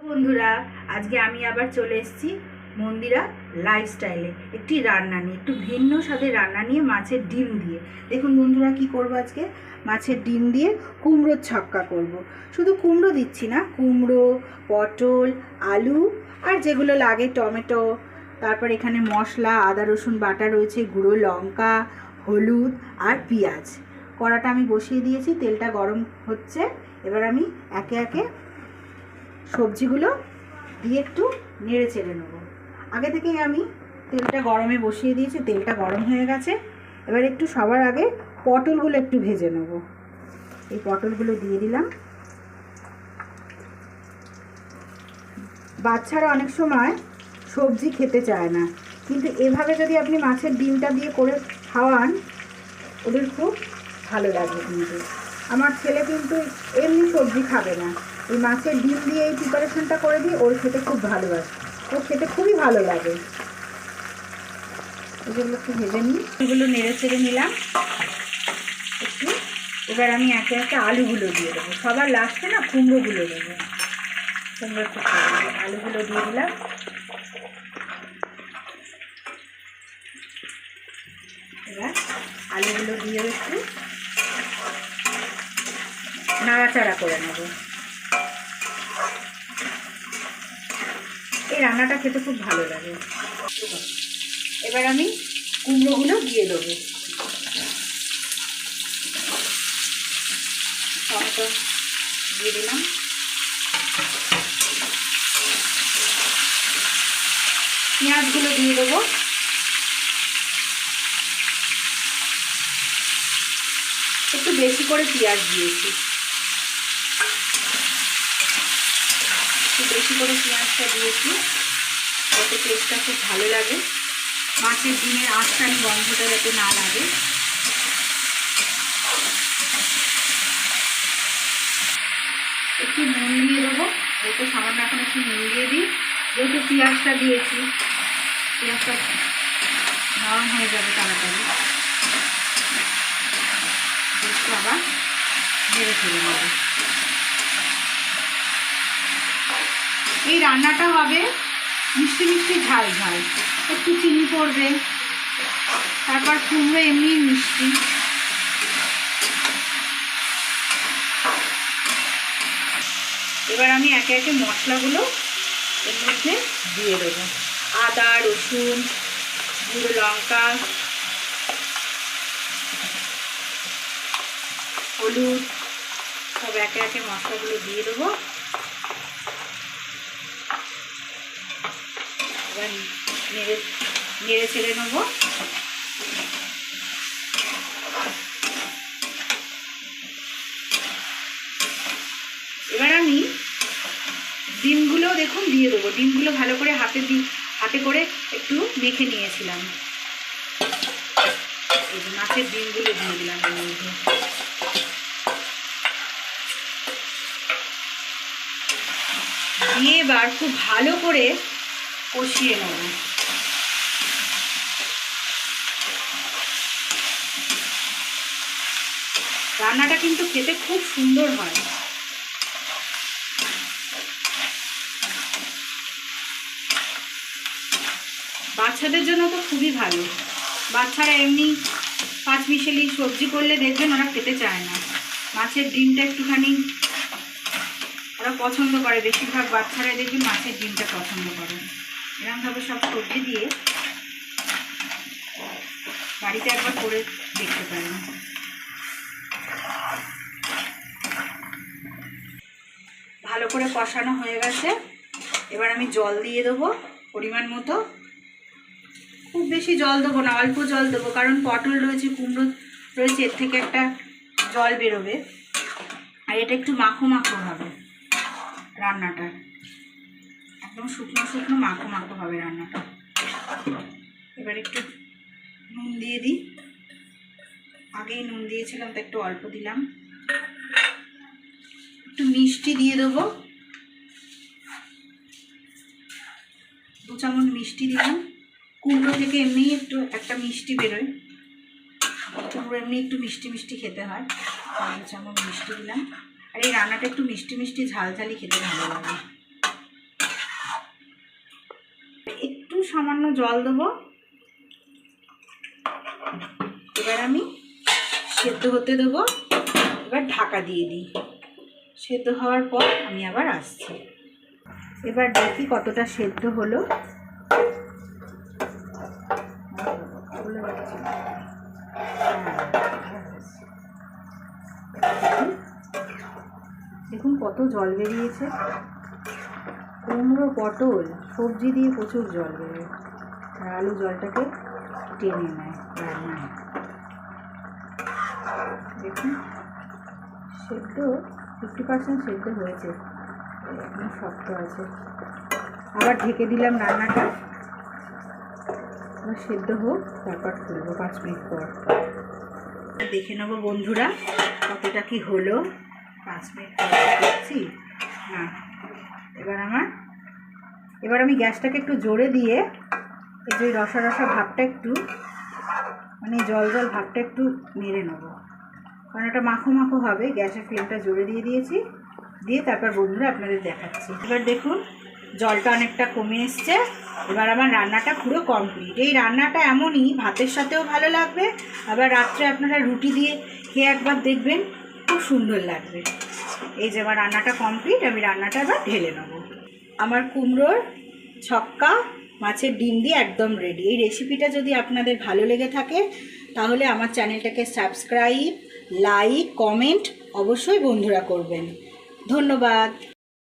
বন্ধুরা, আজকে আমি আবার চলে এসেছি মন্দিরা লাইফস্টাইলে একটি রান্না নিয়ে, একটু ভিন্ন স্বাদের রান্না নিয়ে, মাছের ডিম দিয়ে। দেখুন বন্ধুরা, কি করব আজকে, মাছের ডিম দিয়ে কুমড়োর ছক্কা করব। শুধু কুমড়ো দিচ্ছি না, কুমড়ো, পটল, আলু আর যেগুলো লাগে, টমেটো, তারপর এখানে মশলা, আদা রসুন বাটা রয়েছে, গুঁড়ো লঙ্কা, হলুদ আর পেঁয়াজ। কড়াটা আমি বসিয়ে দিয়েছি, তেলটা গরম হচ্ছে। এবার আমি একে একে সবজিগুলো দিয়ে একটু নেড়ে চেড়ে নেব। আগে থেকেই আমি তেলটা গরমে বসিয়ে দিয়েছি, তেলটা গরম হয়ে গেছে। এবার একটু সবার আগে পটলগুলো একটু ভেজে নেব। এই পটলগুলো দিয়ে দিলাম। বাচ্চারা অনেক সময় সবজি খেতে চায় না, কিন্তু এভাবে যদি আপনি মাছের ডিমটা দিয়ে করে খাওয়ান, ওদের খুব ভালো লাগবে। কিন্তু আমার ছেলে কিন্তু এমনি সবজি খাবে না, এই মাছের ডিম দিয়ে এই প্রিপারেশনটা করে দিই, ওর খেতে খুব ভালোবাসে, ওর খেতে খুবই ভালো লাগে। এগুলো একটু ভেজে নিই, এগুলো নেড়ে চেড়ে নিলাম একটু। এবার আমি একে একে আলুগুলো দিয়ে দেবো। সবার লাস্টে না কুমড়োগুলো দেবো। কুমড়ো একটু আলুগুলো দিয়ে দিলাম। এবার আলুগুলো দিয়ে একটু নাড়াচাড়া করে নেব। এই রান্নাটা খেতে খুব ভালো লাগে। এবার আমি কুমড়োগুলো দিয়ে দেবো। টমেটো দিয়ে দিলাম। পেঁয়াজগুলো দিয়ে দেবো। একটু বেশি করে পেঁয়াজ দিয়েছি, একটু বেশি করে পেঁয়াজটা দিয়েছি, যাতে টেস্টটা খুব ভালো লাগে। মাছের ডিমের আঁশটানি গন্ধটা যাতে না লাগে। একটু নুন দিয়ে দেবো, একটু সামান্য এখন একটু নুন দিয়ে দিই, যেহেতু পেঁয়াজটা দিয়েছি, পেঁয়াজটা নরম হয়ে যাবে তাড়াতাড়ি। একটু আবার নেড়ে ফেলে নেব। এই রান্নাটা হবে মিষ্টি মিষ্টি ঝাল ঝাল, একটু চিনি পড়বে, তারপর কুমড়ো এমনি মিষ্টি। এবার আমি একে একে মশলাগুলো এর মধ্যে দিয়ে দেবো। আদা রসুন, গুঁড়ো লঙ্কা, হলুদ, সব একে একে মশলাগুলো দিয়ে দেবো। এবার নেড়ে ছেড়ে নেবো। এবার আমি ডিমগুলো দেখুন দিয়ে দেবো। ডিমগুলো ভালো করে হাতে করে একটু মেখে নিয়েছিলাম। এই যে মাছের ডিমগুলো দিয়ে দিলাম এর মধ্যে। দিয়ে এবার খুব ভালো করে কষিয়ে নেব। রান্নাটা কিন্তু খেতে খুব সুন্দর হয়। বাচ্চাদের জন্য তো খুবই ভালো। বাচ্চারা এমনি পাঁচমিশালি সবজি করলে দেখবেন ওরা খেতে চায় না। মাছের ডিমটা একটুখানি ওরা পছন্দ করে, বেশিরভাগ বাচ্চারা দেখবেন মাছের ডিমটা পছন্দ করে। এরকমভাবে সব সবজি দিয়ে বাড়িতে একবার করে দেখতে পারেন। ভালো করে কষানো হয়ে গেছে। এবার আমি জল দিয়ে দেবো পরিমাণ মতো। খুব বেশি জল দেবো না, অল্প জল দেবো, কারণ পটল রয়েছে, কুমড়ো রয়েছে, এর থেকে একটা জল বেরোবে। আর এটা একটু মাখো মাখো হবে রান্নাটা, একদম শুকনো শুকনো মাখো মাখো হবে রান্নাটা। এবার একটু নুন দিয়ে দিই। আগেই নুন দিয়েছিলাম, তো একটু অল্প দিলাম। একটু মিষ্টি দিয়ে দেবো, 2 চামচ মিষ্টি দিলাম। কুমড়ো থেকে এমনি একটু একটা মিষ্টি বেরোয়, কুমড়ো এমনি একটু মিষ্টি মিষ্টি খেতে হয়। 2 চামচ মিষ্টি দিলাম। আর এই রান্নাটা একটু মিষ্টি মিষ্টি ঝাল ঝালই খেতে ভালো লাগে। সামান্য জল দেবো। এবার আমি সেদ্ধ হতে দেবো। এবার ঢাকা দিয়ে দিই। সেদ্ধ হওয়ার পর আমি আবার আসছি। এবার দেখি কতটা সেদ্ধ হলো। দেখুন কত জল বেরিয়েছে। কুমড়ো পটল সবজি দিয়ে প্রচুর জল বেরোয়, আর আলু জলটাকে টেনে নেয় রান্নায়। দেখুন সেদ্ধ 50% সেদ্ধ হয়েছে, এখন শক্ত আছে। আবার ঢেকে দিলাম রান্নাটা, আবার সেদ্ধ হোক, তারপর খুলবো 5 মিনিট পর। দেখে নেবো বন্ধুরা কতটা কি হলো। 5 মিনিট পর দেখছি। না, এবার আমি গ্যাসটাকে একটু জোরে দিয়ে এই যে রসা রসা ভাবটা একটু, মানে জল জল ভাবটা একটু মেরে নেবো, কারণ এটা মাখো মাখো হবে। গ্যাসের ফ্লেমটা জোরে দিয়ে দিয়েছি, দিয়ে তারপর বন্ধুরা আপনাদের দেখাচ্ছি। এবার দেখুন জলটা অনেকটা কমে এসছে। এবার আমার রান্নাটা পুরো কমপ্লিট। এই রান্নাটা এমনই ভাতের সাথেও ভালো লাগবে, আবার রাত্রে আপনারা রুটি দিয়ে খেয়ে একবার দেখবেন, খুব সুন্দর লাগবে। এই যে আমার রান্নাটা কমপ্লিট, আমি রান্নাটা এবার ঢেলে নেব। আমার কুমড়োর ছক্কা মাছের ডিম দিয়ে একদম রেডি। এই রেসিপিটা যদি আপনাদের ভালো লেগে থাকে তাহলে আমার চ্যানেলটাকে সাবস্ক্রাইব, লাইক, কমেন্ট অবশ্যই বন্ধুরা করবেন। ধন্যবাদ।